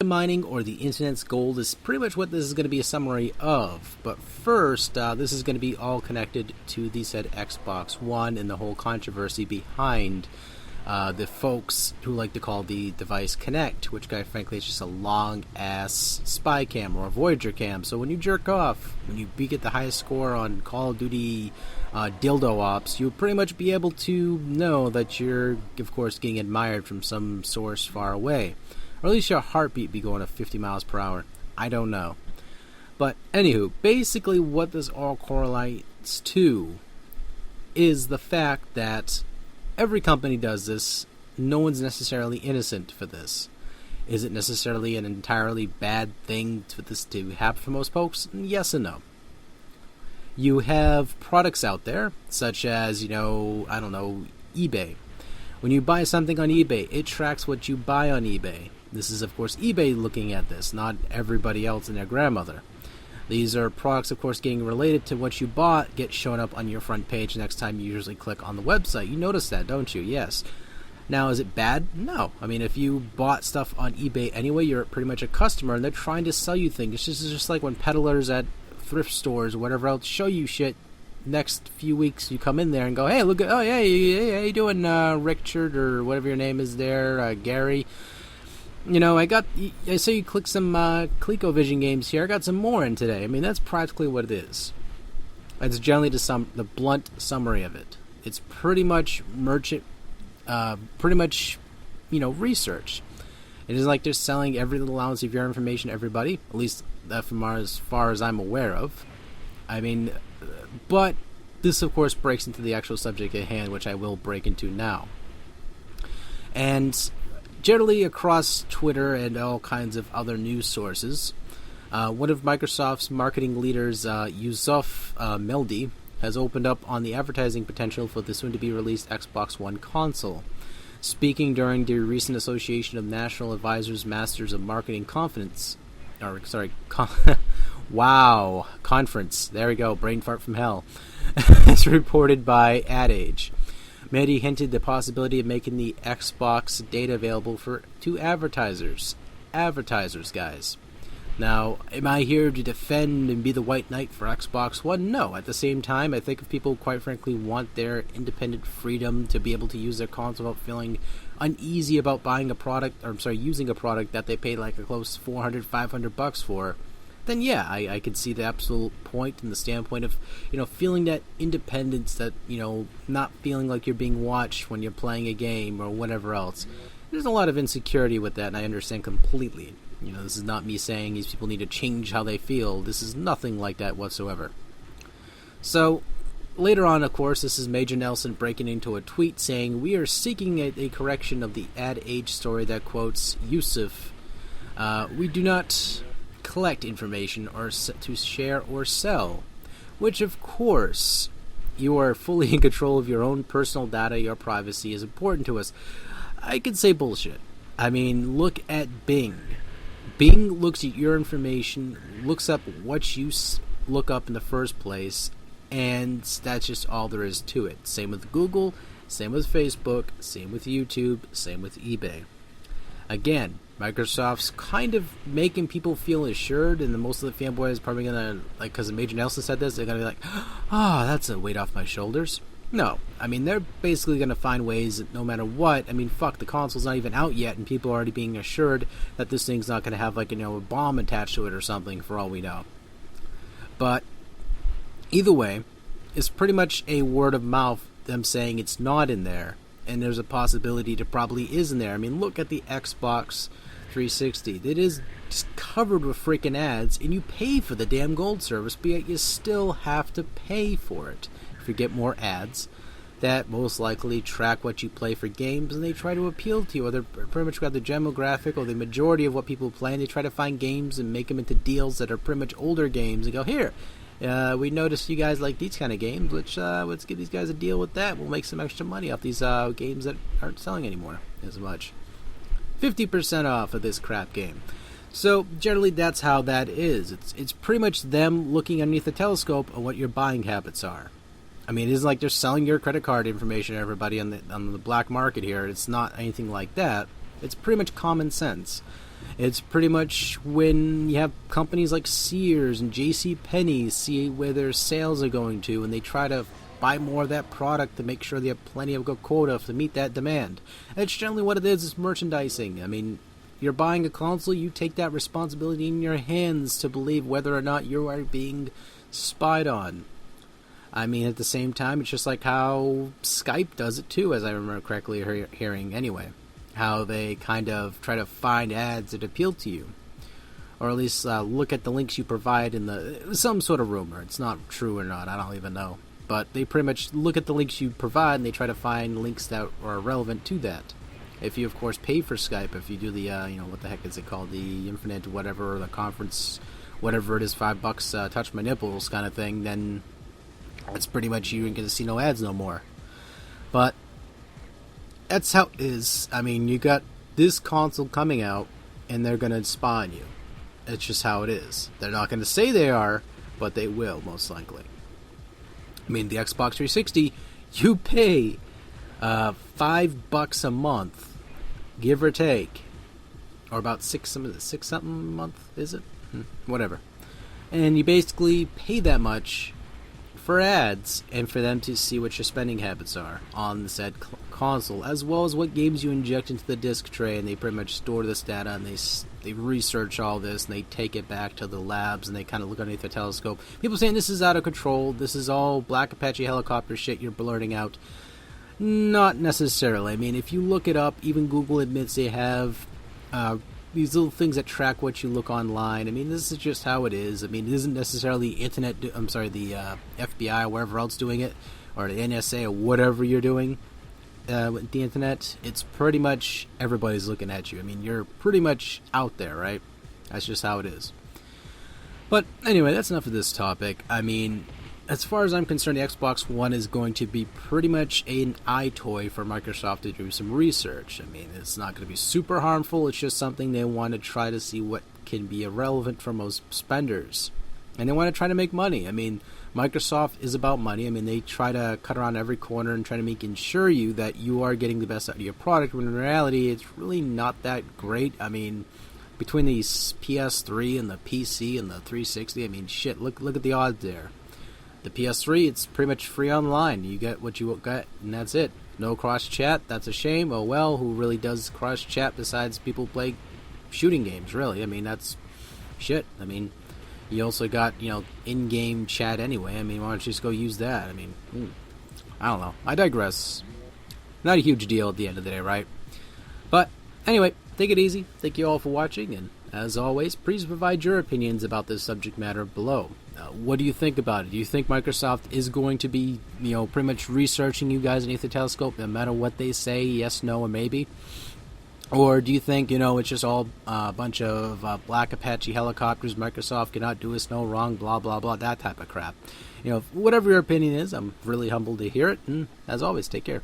Mining or the internet's gold is pretty much what this is going to be a summary of. But first, this is going to be all connected to the said Xbox One and the whole controversy behind the folks who like to call the device Kinect, which, quite frankly, is just a long-ass spy cam or a Voyager cam. So when you jerk off, when you get the highest score on Call of Duty dildo ops, you'll pretty much be able to know that you're, of course, getting admired from some source far away. Or at least your heartbeat be going at 50 miles per hour. I don't know. But anywho, basically what this all correlates to is the fact that every company does this. No one's necessarily innocent for this. Is it necessarily an entirely bad thing for this to happen for most folks? Yes and no. You have products out there, such as, eBay. When you buy something on eBay, it tracks what you buy on eBay. This is, of course, eBay looking at this, not everybody else and their grandmother. These are products, of course, getting related to what you bought, get shown up on your front page next time you usually click on the website. You notice that, don't you? Yes. Now, is it bad? No. I mean, if you bought stuff on eBay anyway, you're pretty much a customer, and they're trying to sell you things. It's just like when peddlers at thrift stores or whatever else show you shit. Next few weeks, you come in there and go, hey, look at, oh, yeah, hey, how you doing, Richard, or whatever your name is there, Gary? I saw you click some ColecoVision games here. I got some more in today. I mean, that's practically what it is. It's generally the blunt summary of it. It's pretty much research. It is like they're selling every little ounce of your information to everybody, at least from as far as I'm aware of. I mean, but this, of course, breaks into the actual subject at hand, which I will break into now. And generally across Twitter and all kinds of other news sources, one of Microsoft's marketing leaders, Yusuf Meldi, has opened up on the advertising potential for the soon-to-be-released Xbox One console. Speaking during the recent Association of National Advisors Masters of Marketing conference. There we go, brain fart from hell. As reported by Ad Age. Mehdi hinted the possibility of making the Xbox data available to advertisers. Advertisers, guys. Now, am I here to defend and be the white knight for Xbox One? No. At the same time, I think if people, quite frankly, want their independent freedom to be able to use their console without feeling uneasy about using a product that they paid like a close $400, $500 for, then yeah, I could see the absolute point and the standpoint of, feeling that independence, that, not feeling like you're being watched when you're playing a game or whatever else. There's a lot of insecurity with that, and I understand completely. This is not me saying these people need to change how they feel. This is nothing like that whatsoever. So, later on, of course, this is Major Nelson breaking into a tweet saying, "We are seeking a correction of the Ad Age story that quotes Yusuf. We do not collect information or to share or sell," which, of course, you are fully in control of your own personal data. Your privacy is important to us. I could say bullshit. I mean, look at Bing. Bing looks at your information, looks up what you look up in the first place, and that's just all there is to it. Same with Google, same with Facebook, same with YouTube, same with eBay. Again, Microsoft's kind of making people feel assured, and most of the fanboys is probably going to, because Major Nelson said this, they're going to be like, that's a weight off my shoulders. No. I mean, they're basically going to find ways that no matter what, the console's not even out yet, and people are already being assured that this thing's not going to have, a bomb attached to it or something, for all we know. But, either way, it's pretty much a word of mouth, them saying it's not in there, and there's a possibility it probably is in there. I mean, look at the Xbox 360. It is just covered with freaking ads, and you pay for the damn gold service, but yet you still have to pay for it. If you get more ads, that most likely track what you play for games, and they try to appeal to you, or they're pretty much got the demographic or the majority of what people play, and they try to find games and make them into deals that are pretty much older games, and go, here, we noticed you guys like these kind of games, let's give these guys a deal with that. We'll make some extra money off these games that aren't selling anymore as much. 50% off of this crap game. So, generally, that's how that is. It's pretty much them looking underneath the telescope of what your buying habits are. I mean, it isn't like they're selling your credit card information to everybody on the black market here. It's not anything like that. It's pretty much common sense. It's pretty much when you have companies like Sears and J.C. Penney see where their sales are going to, and they try to buy more of that product to make sure they have plenty of good quota to meet that demand. That's generally what it is merchandising. I mean, you're buying a console, you take that responsibility in your hands to believe whether or not you are being spied on. I mean, at the same time, it's just like how Skype does it too, as I remember correctly hearing anyway. How they kind of try to find ads that appeal to you. Or at least look at the links you provide in some sort of rumor. It's not true or not, I don't even know. But they pretty much look at the links you provide and they try to find links that are relevant to that. If you, of course, pay for Skype, if you do the, what the heck is it called? The Infinite whatever, the conference, whatever it is, $5, touch my nipples kind of thing, then it's pretty much you ain't going to see no ads no more. But that's how it is. I mean, you got this console coming out, and they're going to spy on you. It's just how it is. They're not going to say they are, but they will, most likely. I mean, the Xbox 360, you pay $5 a month, give or take, or about six something a month, is it? Whatever. And you basically pay that much for ads and for them to see what your spending habits are on the said console, as well as what games you inject into the disc tray, and they pretty much store this data, and they research all this, and they take it back to the labs, and they kind of look underneath the telescope. People saying this is out of control, this is all Black Apache helicopter shit you're blurting out. Not necessarily. I mean, if you look it up, even Google admits they have these little things that track what you look online. I mean, this is just how it is. I mean, it isn't necessarily the FBI or wherever else doing it, or the NSA or whatever you're doing with the internet. It's pretty much everybody's looking at you. I mean, you're pretty much out there, right? That's just how it is. But anyway, that's enough of this topic. I mean, as far as I'm concerned, the Xbox One is going to be pretty much an eye toy for Microsoft to do some research. I mean, it's not going to be super harmful. It's just something they want to try to see what can be irrelevant for most spenders. And they want to try to make money. I mean, Microsoft is about money. I mean, they try to cut around every corner and try to ensure you that you are getting the best out of your product, when in reality, it's really not that great. I mean, between the PS3 and the PC and the 360, I mean, shit, look at the odds there. The PS3, it's pretty much free online. You get what you get, and that's it. No cross-chat, that's a shame. Oh well, who really does cross-chat besides people play shooting games, really? I mean, that's shit. I mean, you also got, in-game chat anyway. I mean, why don't you just go use that? I mean, I don't know. I digress. Not a huge deal at the end of the day, right? But, anyway, take it easy. Thank you all for watching, and as always, please provide your opinions about this subject matter below. What do you think about it? Do you think Microsoft is going to be, pretty much researching you guys underneath the telescope, no matter what they say, yes, no, or maybe? Or do you think, it's just all a bunch of Black Apache helicopters, Microsoft cannot do us no wrong, blah, blah, blah, that type of crap? Whatever your opinion is, I'm really humbled to hear it, and as always, take care.